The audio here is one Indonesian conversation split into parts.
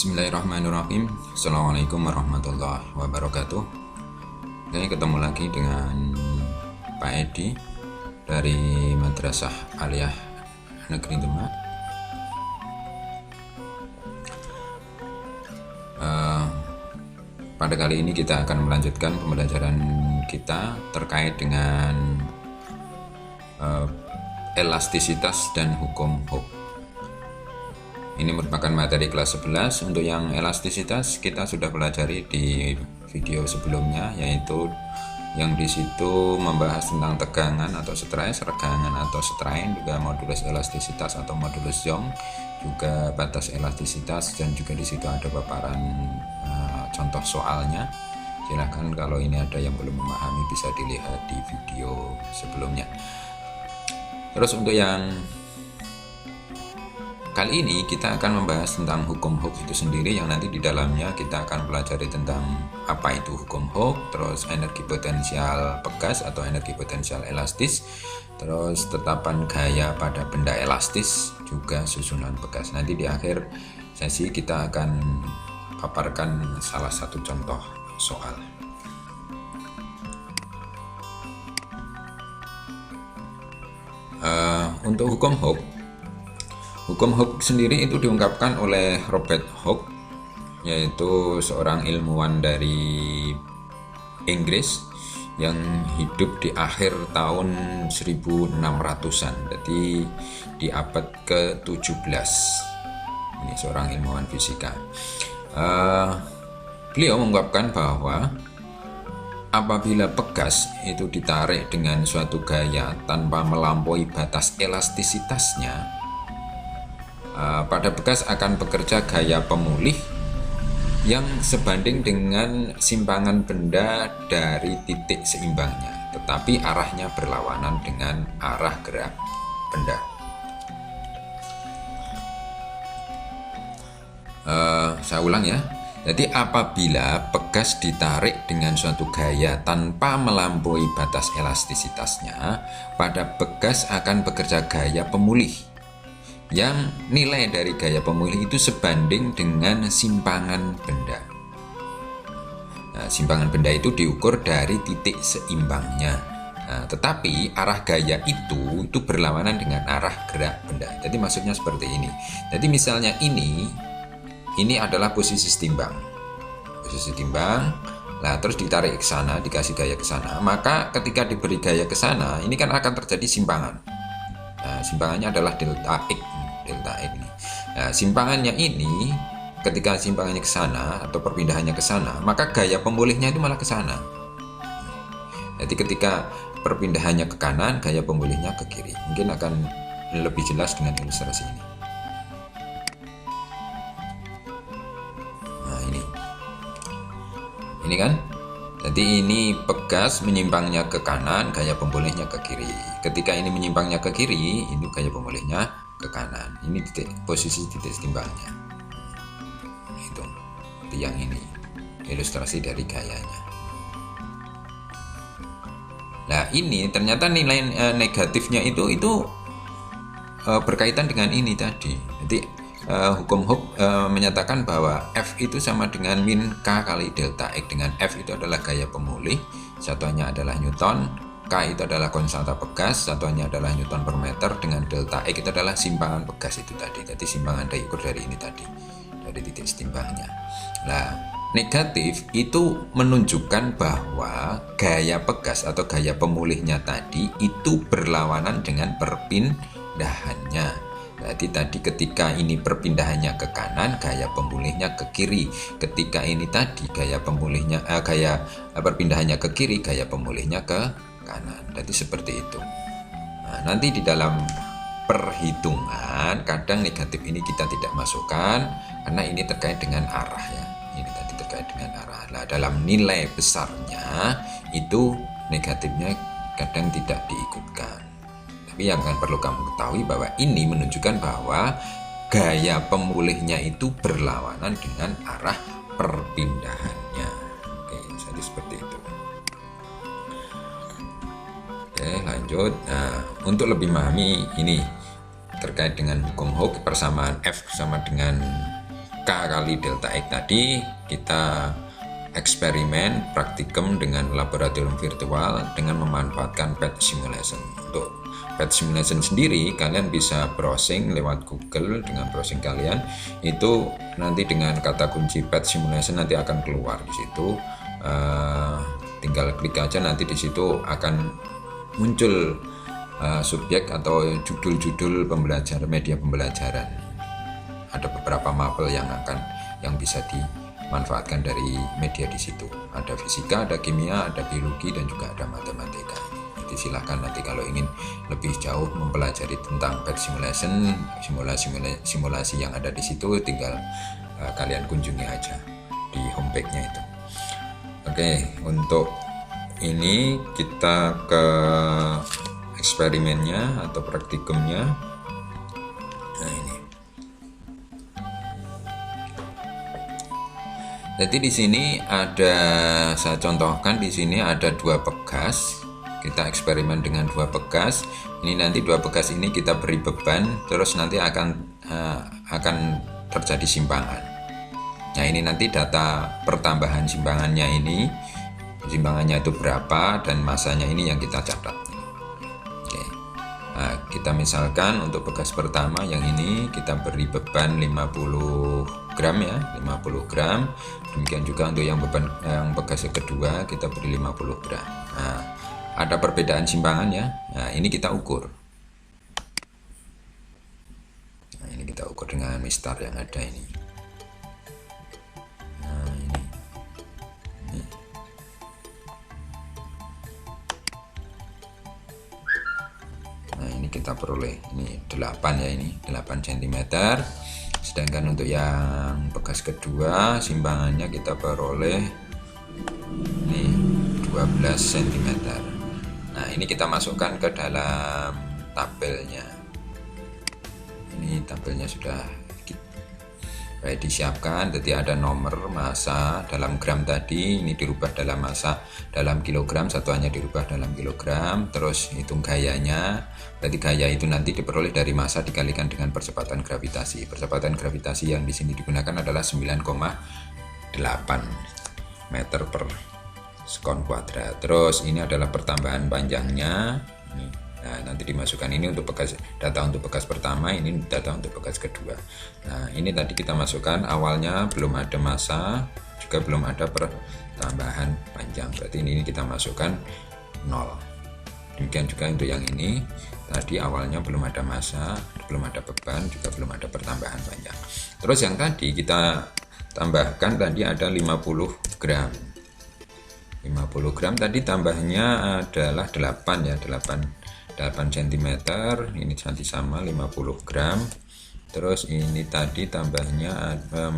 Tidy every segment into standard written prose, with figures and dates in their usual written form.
Bismillahirrahmanirrahim. Assalamualaikum warahmatullahi wabarakatuh. Oke, ketemu lagi dengan Pak Edi dari Madrasah Aliyah Negeri Demak. Pada kali ini kita akan melanjutkan pembelajaran kita terkait dengan elastisitas dan hukum Hooke. Ini merupakan materi kelas 11. Untuk yang elastisitas kita sudah pelajari di video sebelumnya, yaitu yang di situ membahas tentang tegangan atau stres, regangan atau strain, juga modulus elastisitas atau modulus Young, juga batas elastisitas, dan juga di situ ada paparan contoh soalnya. Silahkan kalau ini ada yang belum memahami bisa dilihat di video sebelumnya. Terus untuk yang kali ini kita akan membahas tentang hukum Hooke itu sendiri, yang nanti di dalamnya kita akan pelajari tentang apa itu hukum Hooke, terus energi potensial pegas atau energi potensial elastis, terus tetapan gaya pada benda elastis, juga susunan pegas. Nanti di akhir sesi kita akan paparkan salah satu contoh soal. Untuk hukum Hooke, hukum Hooke sendiri itu diungkapkan oleh Robert Hooke, yaitu seorang ilmuwan dari Inggris yang hidup di akhir tahun 1600-an, jadi di abad ke-17. Ini seorang ilmuwan fisika. Beliau mengungkapkan bahwa apabila pegas itu ditarik dengan suatu gaya tanpa melampaui batas elastisitasnya, pada bekas akan bekerja gaya pemulih yang sebanding dengan simpangan benda dari titik seimbangnya, tetapi arahnya berlawanan dengan arah gerak benda. Saya ulang ya. Jadi apabila pegas ditarik dengan suatu gaya tanpa melampaui batas elastisitasnya, pada bekas akan bekerja gaya pemulih yang nilai dari gaya pemulih itu sebanding dengan simpangan benda. Nah, simpangan benda itu diukur dari titik seimbangnya. Nah, tetapi arah gaya itu berlawanan dengan arah gerak benda. Jadi maksudnya seperti ini. Jadi misalnya ini adalah posisi timbang. Posisi timbang. Nah, terus ditarik ke sana, dikasih gaya ke sana. Maka ketika diberi gaya ke sana, ini kan akan terjadi simpangan. Nah, simpangannya adalah delta X ini. Nah, simpangannya ini ketika simpangannya ke sana atau perpindahannya ke sana, maka gaya pemulihnya itu malah ke sana. Jadi ketika perpindahannya ke kanan, gaya pemulihnya ke kiri. Mungkin akan lebih jelas dengan ilustrasi ini. Nah, ini kan. Jadi ini pegas menyimpangnya ke kanan, gaya pemulihnya ke kiri. Ketika ini menyimpangnya ke kiri, ini gaya pemulihnya ke kanan. Ini posisi titik timbangnya. Itu yang ini ilustrasi dari gayanya. Nah, ini ternyata nilai negatifnya itu berkaitan dengan ini tadi. Jadi hukum Hooke menyatakan bahwa F itu sama dengan min K kali delta X, dengan F itu adalah gaya pemulih, satuannya adalah Newton, K itu adalah konstanta pegas, satuannya adalah Newton per meter, dengan delta X itu adalah simpangan pegas itu tadi. Jadi simpangan diukur dari ini tadi, dari titik setimbangnya. Nah, negatif itu menunjukkan bahwa gaya pegas atau gaya pemulihnya tadi itu berlawanan dengan perpindahannya. Jadi tadi ketika ini perpindahannya ke kanan, gaya pemulihnya ke kiri. Ketika ini tadi gaya pemulihnya gaya perpindahannya ke kiri, gaya pemulihnya ke kanan. Jadi seperti itu. Nah, nanti di dalam perhitungan kadang negatif ini kita tidak masukkan karena ini terkait dengan arah ya. Ini tadi terkait dengan arah. Nah, dalam nilai besarnya itu negatifnya kadang tidak diikutkan. Tapi yang perlu kamu ketahui bahwa ini menunjukkan bahwa gaya pemulihnya itu berlawanan dengan arah perpindahannya. Oke, jadi seperti itu. Oke, lanjut. Nah, untuk lebih memahami ini terkait dengan hukum Hooke, persamaan F sama dengan K kali delta X tadi kita eksperimen praktikum dengan laboratorium virtual dengan memanfaatkan PET simulation. Untuk PET simulation sendiri kalian bisa browsing lewat Google. Dengan browsing kalian itu nanti dengan kata kunci PET simulation nanti akan keluar di situ. Tinggal klik aja, nanti di situ akan muncul subjek atau judul-judul pembelajaran, media pembelajaran. Ada beberapa mapel yang bisa dimanfaatkan dari media di situ. Ada fisika, ada kimia, ada biologi, dan juga ada matematika. Jadi silahkan nanti kalau ingin lebih jauh mempelajari tentang PET simulation, simulasi yang ada di situ, tinggal kalian kunjungi aja di homepage-nya itu. Oke, untuk ini kita ke eksperimennya atau praktikumnya. Nah, ini. Jadi di sini ada, saya contohkan di sini ada 2 pegas. Kita eksperimen dengan 2 pegas. Ini nanti 2 pegas ini kita beri beban, terus nanti akan terjadi simpangan. Nah, ini nanti data pertambahan simpangannya ini, simpangannya itu berapa dan masanya ini yang kita catat. Oke. Nah, kita misalkan untuk pegas pertama yang ini kita beri beban 50 gram ya, 50 gram. Demikian juga untuk yang pegas kedua kita beri 50 gram. Nah, ada perbedaan simpangan ya. Nah, ini kita ukur. Nah, ini kita ukur dengan mistar yang ada ini. Nah, ini. Nah, ini kita peroleh ini 8 ya, ini 8 cm. Sedangkan untuk yang pegas kedua simpangannya kita peroleh ini 12 cm. Nah, ini kita masukkan ke dalam tabelnya. Ini tabelnya sudah baik disiapkan. Jadi ada nomor, massa dalam gram tadi, ini dirubah dalam massa dalam kilogram, satuannya dirubah dalam kilogram. Terus hitung gayanya. Berarti gaya itu nanti diperoleh dari massa dikalikan dengan percepatan gravitasi. Percepatan gravitasi yang di sini digunakan adalah 9,8 meter per sekon kuadrat. Terus ini adalah pertambahan panjangnya. Nah, nanti dimasukkan ini untuk data untuk bekas pertama, ini data untuk bekas kedua. Nah, ini tadi kita masukkan awalnya belum ada massa, juga belum ada pertambahan panjang. Berarti ini kita masukkan 0. Demikian juga untuk yang ini, tadi awalnya belum ada massa, belum ada beban, juga belum ada pertambahan panjang. Terus yang tadi kita tambahkan tadi ada 50 gram. 50 gram tadi tambahnya adalah 8 ya, 8 cm. Ini nanti sama 50 gram. Terus ini tadi tambahnya ada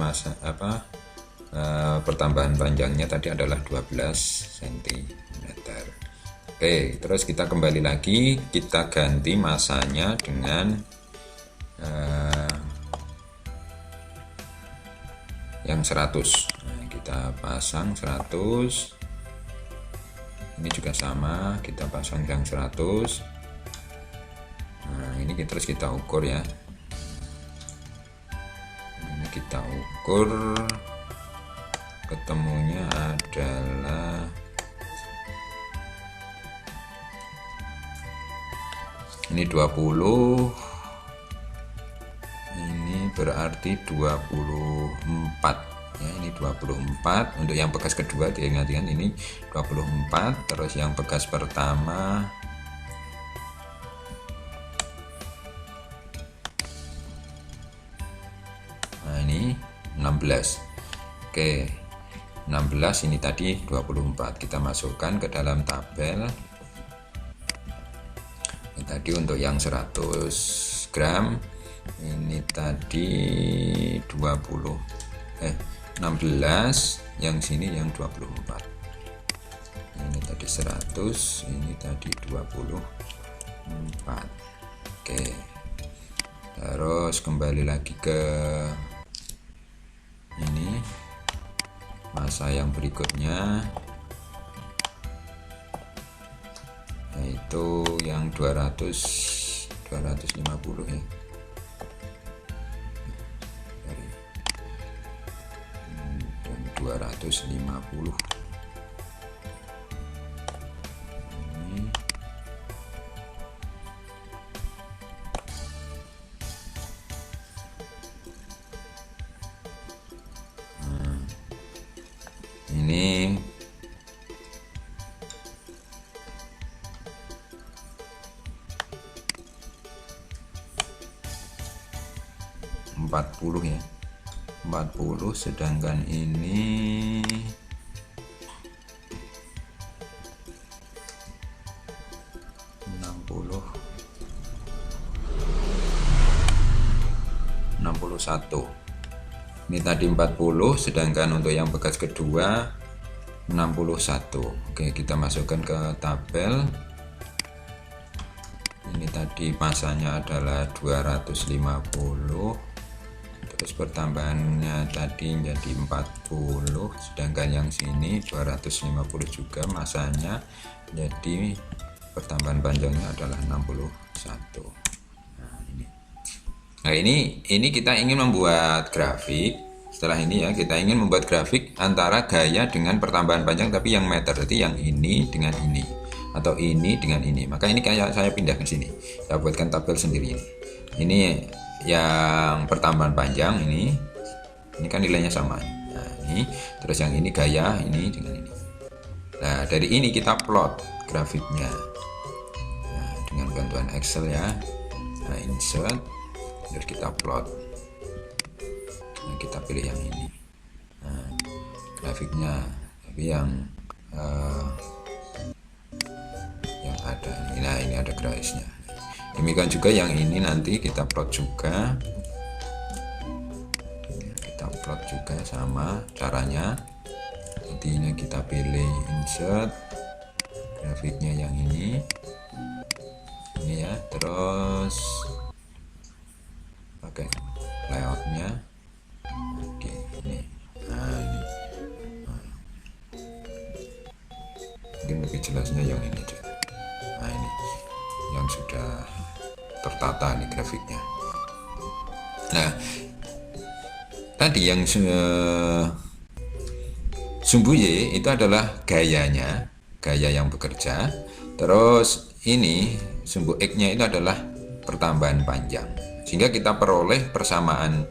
pertambahan panjangnya tadi adalah 12 cm. Oke, terus kita kembali lagi, kita ganti massanya dengan yang 100. Nah, kita pasang 100. Ini juga sama, kita pasang yang 100. Nah, ini terus kita ukur ya. Ini kita ukur, ketemunya adalah ini 20. Ini berarti 24 ya, ini 24 untuk yang bekas kedua, diingat-ingat ini 24. Terus yang bekas pertama nah ini 16. Oke, 16 ini tadi 24 kita masukkan ke dalam tabel. Ini tadi untuk yang 100 gram ini tadi 16, yang sini yang 24. Ini tadi 100, ini tadi 24. Oke, terus kembali lagi ke ini massa yang berikutnya, yaitu yang 250 ya. 250. Ini ini 40 ya, 40, sedangkan ini 61. Ini tadi 40, sedangkan untuk yang bekas kedua 61. Oke, kita masukkan ke tabel. Ini tadi masanya adalah 250, terus pertambahannya tadi menjadi 40, sedangkan yang sini 250 juga masanya, jadi pertambahan panjangnya adalah 61. Nah ini kita ingin membuat grafik. Setelah ini ya, kita ingin membuat grafik antara gaya dengan pertambahan panjang tapi yang meter, berarti yang ini dengan ini atau ini dengan ini. Maka ini kayak saya pindah ke sini, saya buatkan tabel sendiri. Ini yang pertambahan panjang, ini kan nilainya sama. Nah ini, terus yang ini gaya, ini dengan ini. Nah dari ini kita plot grafiknya, nah, dengan bantuan Excel ya. Nah insert, terus kita plot. Nah, kita pilih yang ini. Nah, grafiknya, tapi yang ada ini. Nah ini ada grafisnya. Demikian juga yang ini nanti kita plot juga. Kita plot juga sama caranya. Jadi ini kita pilih insert, grafiknya yang ini ya, terus pakai layoutnya. Oke, ini. Nah, ini. Mungkin lebih jelasnya yang ini deh. Nah ini yang sudah tertata nih grafiknya. Nah tadi yang sumbu Y itu adalah gayanya, gaya yang bekerja. Terus ini sumbu X nya itu adalah pertambahan panjang, sehingga kita peroleh persamaan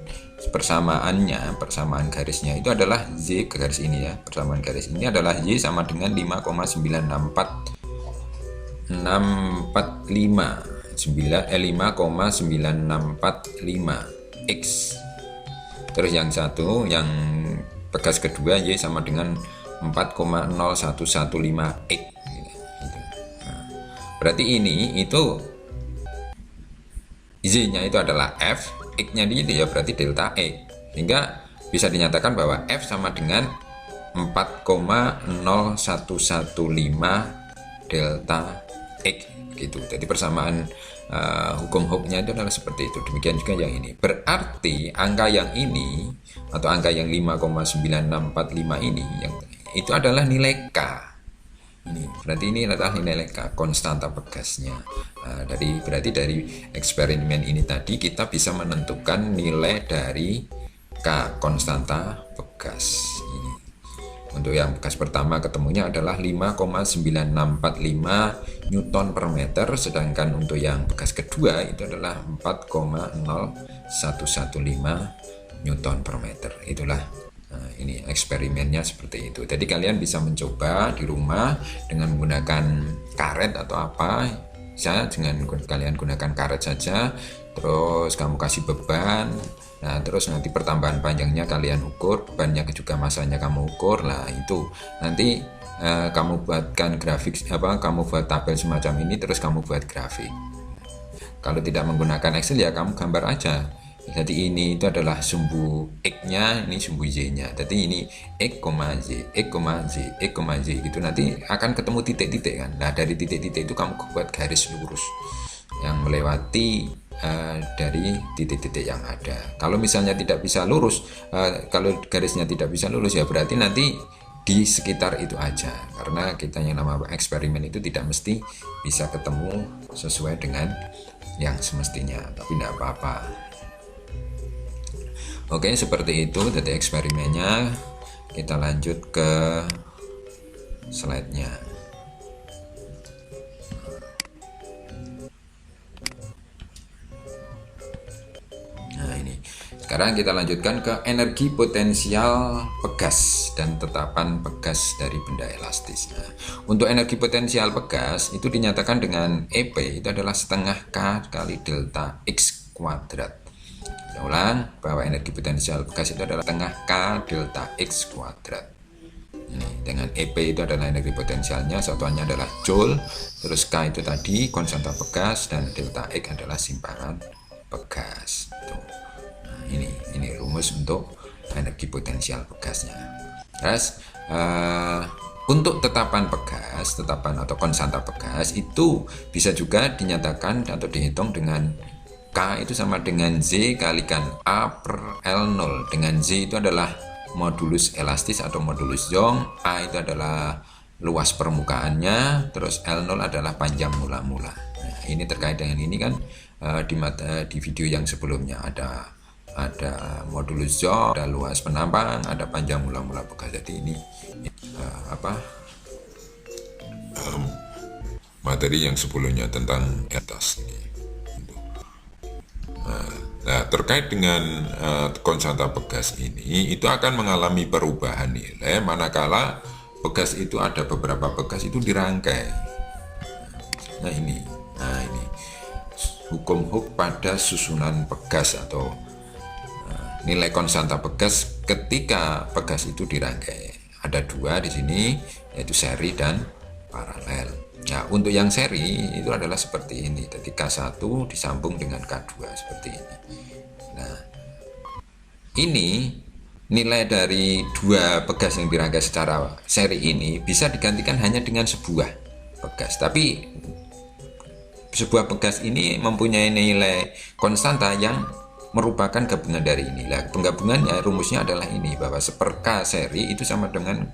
garisnya itu adalah Y ke garis ini ya. Persamaan garis ini adalah Y sama dengan 5,9645 X. Terus yang satu, yang bekas kedua Y sama dengan 4,0115 X. Nah, berarti ini itu Y-nya itu adalah F, X-nya itu ya berarti delta X, sehingga bisa dinyatakan bahwa F sama dengan 4,0115 delta X gitu. Jadi persamaan hukum Hooke-nya itu adalah seperti itu. Demikian juga yang ini. Berarti angka yang ini atau angka yang 5,9645 ini yang itu adalah nilai K. Ini berarti ini adalah nilai K, konstanta begasnya. Berarti dari eksperimen ini tadi kita bisa menentukan nilai dari K, konstanta begas ini. Untuk yang bekas pertama ketemunya adalah 5,9645 Newton per meter, sedangkan untuk yang bekas kedua itu adalah 4,0115 Newton per meter. Itulah ini eksperimennya seperti itu. Jadi kalian bisa mencoba di rumah dengan menggunakan karet atau apa. Bisa dengan kalian gunakan karet saja, terus kamu kasih beban. Nah terus nanti pertambahan panjangnya kalian ukur, bebannya juga masanya kamu ukur. Nah itu nanti kamu buatkan grafik kamu buat tabel semacam ini, terus kamu buat grafik. Kalau tidak menggunakan Excel ya kamu gambar aja. Jadi ini itu adalah sumbu X-nya, ini sumbu Y-nya. Jadi ini X, Y, X, Y, X, Y gitu. Nanti akan ketemu titik-titik kan. Nah dari titik-titik itu kamu buat garis lurus yang melewati dari titik-titik yang ada. Kalau misalnya tidak bisa lurus, kalau garisnya tidak bisa lurus ya berarti nanti di sekitar itu aja, karena kita yang nama eksperimen itu tidak mesti bisa ketemu sesuai dengan yang semestinya, tapi tidak apa-apa. Oke, seperti itu jadi eksperimennya. Kita lanjut ke slide-nya. Nah, ini. Sekarang kita lanjutkan ke energi potensial pegas dan tetapan pegas dari benda elastis. Nah, untuk energi potensial pegas itu dinyatakan dengan EP itu adalah setengah K kali delta X kuadrat. Kita ulang bahwa energi potensial pegas itu adalah setengah K delta X kuadrat. Ini dengan EP itu adalah energi potensialnya, satuannya adalah joule, terus K itu tadi konstanta pegas, dan delta X adalah simpanan pegas. Tuh. Nah, ini rumus untuk energi potensial pegasnya. Terus untuk tetapan pegas, tetapan atau konstanta pegas itu bisa juga dinyatakan atau dihitung dengan K itu sama dengan Z kalikan A per L0, dengan Z itu adalah modulus elastis atau modulus Young, A itu adalah luas permukaannya, terus L0 adalah panjang mula-mula. Nah, ini terkait dengan ini kan di video yang sebelumnya ada modulus Young, ada luas penampang, ada panjang mula-mula pegas. Jadi ini materi yang sebelumnya tentang atas ini. Nah, terkait dengan konstanta pegas ini itu akan mengalami perubahan nilai manakala pegas itu ada beberapa pegas itu dirangkai. Nah ini hukum Hooke pada susunan pegas atau nilai konstanta pegas ketika pegas itu dirangkai. Ada dua di sini, yaitu seri dan paralel. Nah, untuk yang seri itu adalah seperti ini. Jadi K1 disambung dengan K2 seperti ini. Nah, ini nilai dari dua pegas yang dirangkai secara seri ini bisa digantikan hanya dengan sebuah pegas. Tapi sebuah pegas ini mempunyai nilai konstanta yang merupakan gabungan dari ini. Nah, penggabungannya rumusnya adalah ini, bahwa 1/K seri itu sama dengan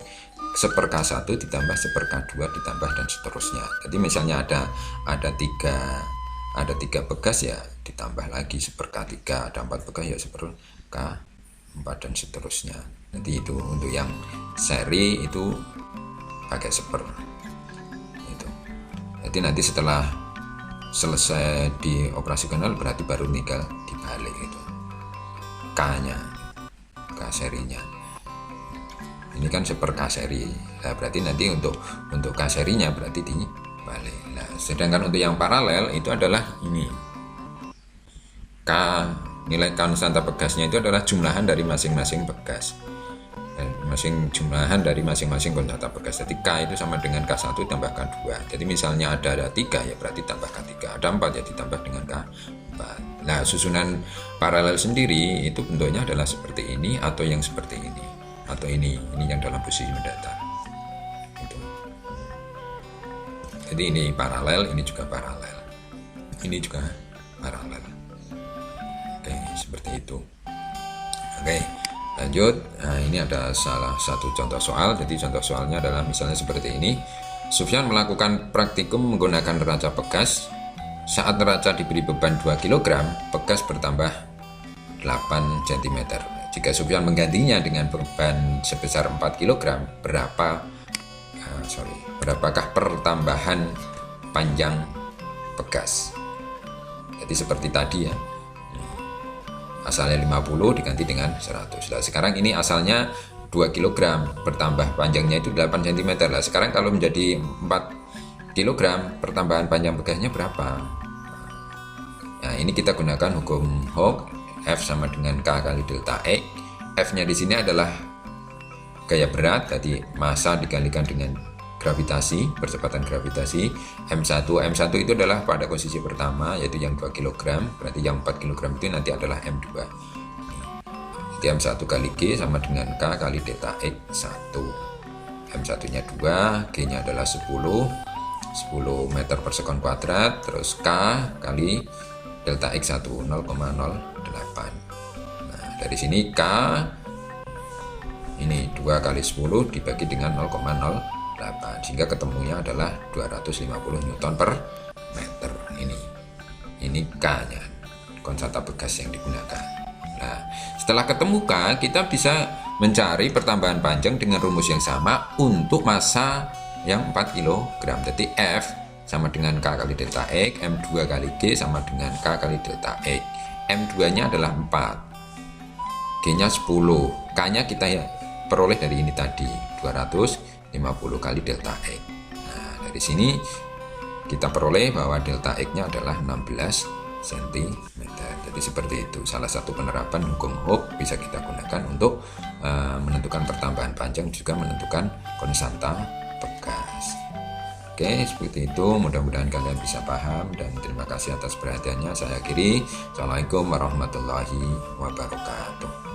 1/K1 ditambah 1/K2 ditambah dan seterusnya. Jadi misalnya ada tiga pegas ya ditambah lagi 1/K3, ada 4 pegas ya 1/K4 dan seterusnya. Jadi itu untuk yang seri itu pakai 1/. Itu. Jadi nanti setelah selesai dioperasional berarti baru tinggal dibalik itu K-nya, K serinya. Ini kan 1/K seri. Nah, berarti nanti untuk K serinya berarti dibalik. Nah, sedangkan untuk yang paralel itu adalah ini. K nilai konstanta pegasnya itu adalah jumlahan dari masing-masing pegas. Jumlahan dari masing-masing konstanta pegas. Jadi K itu sama dengan K1 tambah K2. Jadi misalnya ada 3 ya berarti tambah K3. Ada 4 ya ditambah dengan K4. Nah, susunan paralel sendiri itu bentuknya adalah seperti ini atau yang seperti ini. Atau ini yang dalam posisi mendatar. Gitu. Jadi ini paralel, ini juga paralel. Ini juga paralel. Oke, seperti itu. Oke. Lanjut, nah ini ada salah satu contoh soal. Jadi contoh soalnya adalah misalnya seperti ini. Sufyan melakukan praktikum menggunakan neraca pegas. Saat neraca diberi beban 2 kg, pegas bertambah 8 cm. Jika Sufyan menggantinya dengan beban sebesar 4 kg, berapakah pertambahan panjang pegas? Jadi seperti tadi ya. Asalnya 50 diganti dengan 100. Nah, sekarang ini asalnya 2 kg, bertambah panjangnya itu 8 cm. Nah, sekarang kalau menjadi 4 kg, pertambahan panjang pegasnya berapa? Nah, ini kita gunakan hukum Hooke, F sama dengan K kali delta X. F-nya di sini adalah gaya berat, tadi massa dikalikan dengan gravitasi, percepatan gravitasi. M1 itu adalah pada posisi pertama, yaitu yang 2 kg, berarti yang 4 kg itu nanti adalah M2. Jadi M1 kali G sama dengan K kali delta X1. M1 nya 2, G nya adalah 10 meter per sekon kuadrat, terus K kali delta X1 0,08. Nah, dari sini K ini 2 kali 10 dibagi dengan 0,08, sehingga ketemunya adalah 250 Newton per meter. Ini K nya, konstanta pegas yang digunakan. Nah, Setelah ketemu K, kita bisa mencari pertambahan panjang dengan rumus yang sama untuk massa yang 4 kg. Jadi F sama dengan K kali delta X, M2 kali G sama dengan K kali delta X. M2-nya adalah 4, G-nya 10, K-nya kita ya peroleh dari ini tadi, 250 kali delta X. Nah, dari sini kita peroleh bahwa delta X-nya adalah 16 cm. Jadi seperti itu, salah satu penerapan hukum Hooke bisa kita gunakan untuk menentukan pertambahan panjang, juga menentukan konstanta bekas. Oke, seperti itu. Mudah-mudahan kalian bisa paham dan terima kasih atas perhatiannya. Saya akhiri. Assalamualaikum warahmatullahi wabarakatuh.